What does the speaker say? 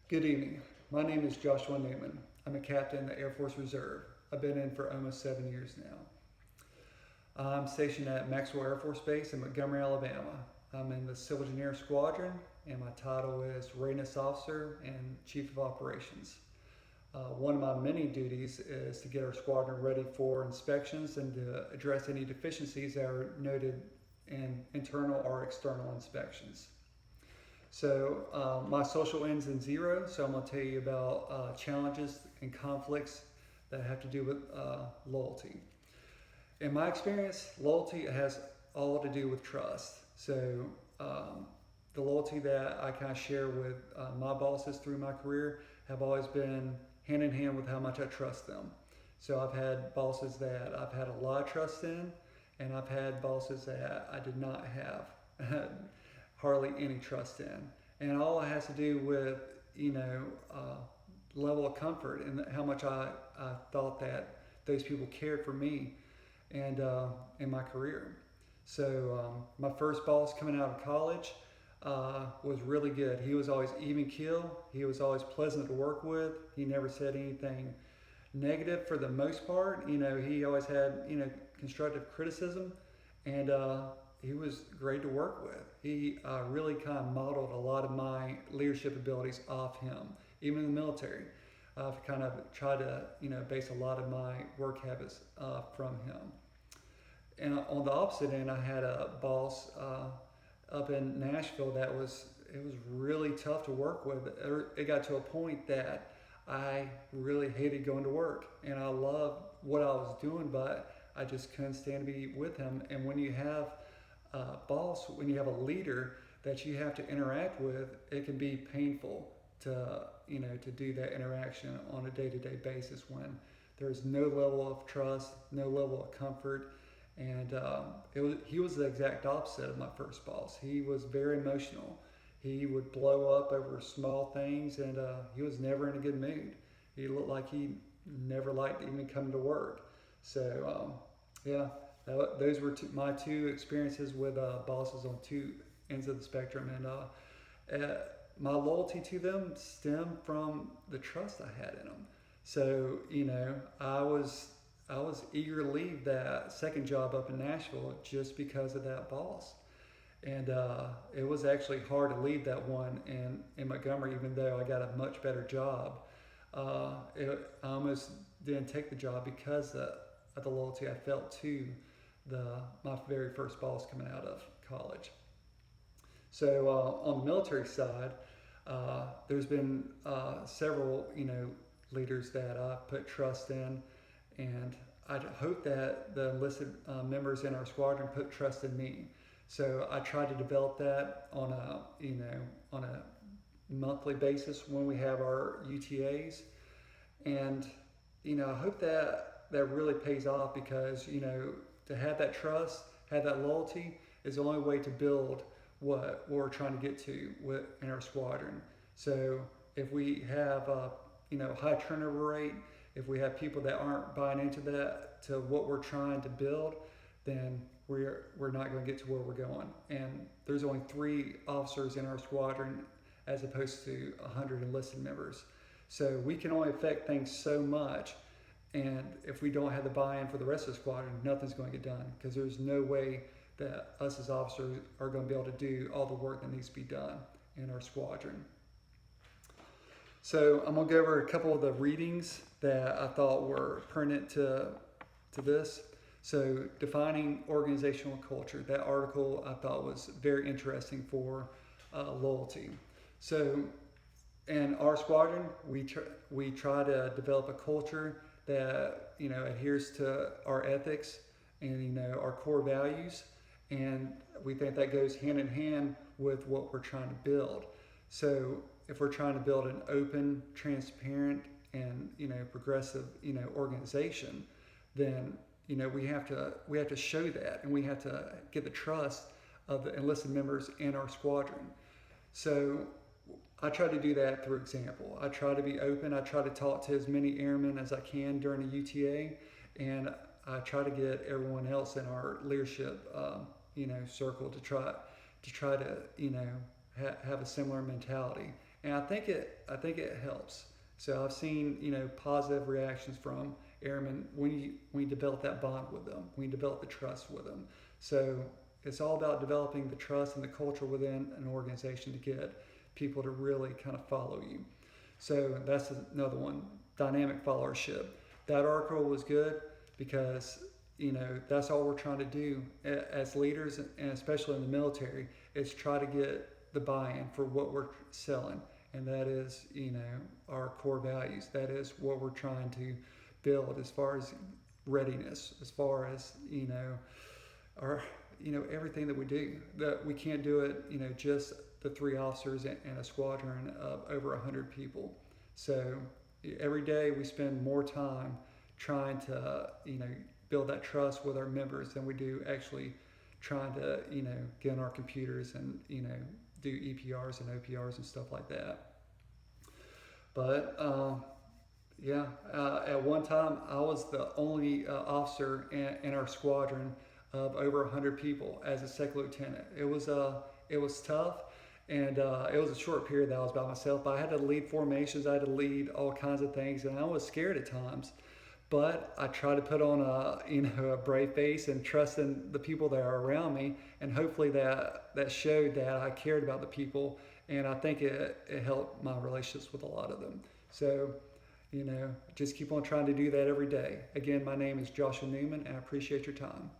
Good evening. My name is Joshua Newman. I'm a captain in the Air Force Reserve. I've been in for almost 7 years now. I'm stationed at Maxwell Air Force Base in Montgomery, Alabama. I'm in the Civil Engineer Squadron, and my title is Readiness Officer and Chief of Operations. One of my many duties is to get our squadron ready for inspections and to address any deficiencies that are noted in internal or external inspections. So my social ends in zero, so I'm going to tell you about challenges and conflicts that have to do with loyalty. In my experience, loyalty has all to do with trust. So the loyalty that I kind of share with my bosses through my career have always been hand in hand with how much I trust them. So I've had bosses that I've had a lot of trust in, and I've had bosses that I did not have hardly any trust in. And all it has to do with, level of comfort and how much I thought that those people cared for me and in my career. So my first boss coming out of college was really good. He was always even keel. He was always pleasant to work with. He never said anything negative for the most part. He always had, constructive criticism, and he was great to work with. He really kind of modeled a lot of my leadership abilities off him. Even in the military, I've kind of tried to, base a lot of my work habits from him. And on the opposite end, I had a boss up in Nashville it was really tough to work with. It got to a point that I really hated going to work, and I loved what I was doing, but I just couldn't stand to be with him. And when you have a boss, when you have a leader that you have to interact with, it can be painful to do that interaction on a day-to-day basis when there's no level of trust, no level of comfort. And he was the exact opposite of my first boss. He was very emotional. He would blow up over small things, and he was never in a good mood. He looked like he never liked even coming to work. So those were my two experiences with bosses on two ends of the spectrum, and my loyalty to them stemmed from the trust I had in them. So I was eager to leave that second job up in Nashville just because of that boss. And it was actually hard to leave that one in Montgomery, even though I got a much better job. I almost didn't take the job because of the loyalty I felt to my very first boss coming out of college. So on the military side, there's been several leaders that I put trust in, and I hope that the enlisted members in our squadron put trust in me. So I try to develop that on a monthly basis when we have our UTAs, and I hope that really pays off, because to have that trust, have that loyalty is the only way to build what we're trying to get to in our squadron. So if we have high turnover rate, if we have people that aren't buying into what we're trying to build, then we're not going to get to where we're going. And there's only 3 officers in our squadron as opposed to 100 enlisted members. So we can only affect things so much, and if we don't have the buy-in for the rest of the squadron, nothing's going to get done, because there's no way that us as officers are going to be able to do all the work that needs to be done in our squadron. So I'm going to go over a couple of the readings that I thought were pertinent to this. So defining organizational culture, that article I thought was very interesting for loyalty. So in our squadron, we try to develop a culture that adheres to our ethics and our core values, and we think that goes hand in hand with what we're trying to build. So if we're trying to build an open, transparent, and progressive organization, then we have to show that, and we have to get the trust of the enlisted members in our squadron. So I try to do that through example. I try to be open. I try to talk to as many airmen as I can during a UTA, and I try to get everyone else in our leadership, circle to try to have a similar mentality and I think it helps. So I've seen positive reactions from airmen when you develop that bond with them, when you develop the trust with them. So it's all about developing the trust and the culture within an organization to get people to really kind of follow you. So that's another one, dynamic followership. That article was good because that's all we're trying to do as leaders, and especially in the military, is try to get the buy-in for what we're selling, and that is our core values. That is what we're trying to build as far as readiness, as far as our everything that we do. That we can't do it just the three officers and a squadron of over 100 people. So every day we spend more time trying to build that trust with our members than we do actually trying to get on our computers and do EPRs and OPRs and stuff like that. But yeah, at one time I was the only officer in our squadron of over 100 people as a second lieutenant. It was tough, and it was a short period that I was by myself. But I had to lead formations, I had to lead all kinds of things, and I was scared at times. But I tried to put on a brave face and trust in the people that are around me, and hopefully that showed that I cared about the people, and I think it helped my relationships with a lot of them. So just keep on trying to do that every day. Again, my name is Joshua Newman, and I appreciate your time.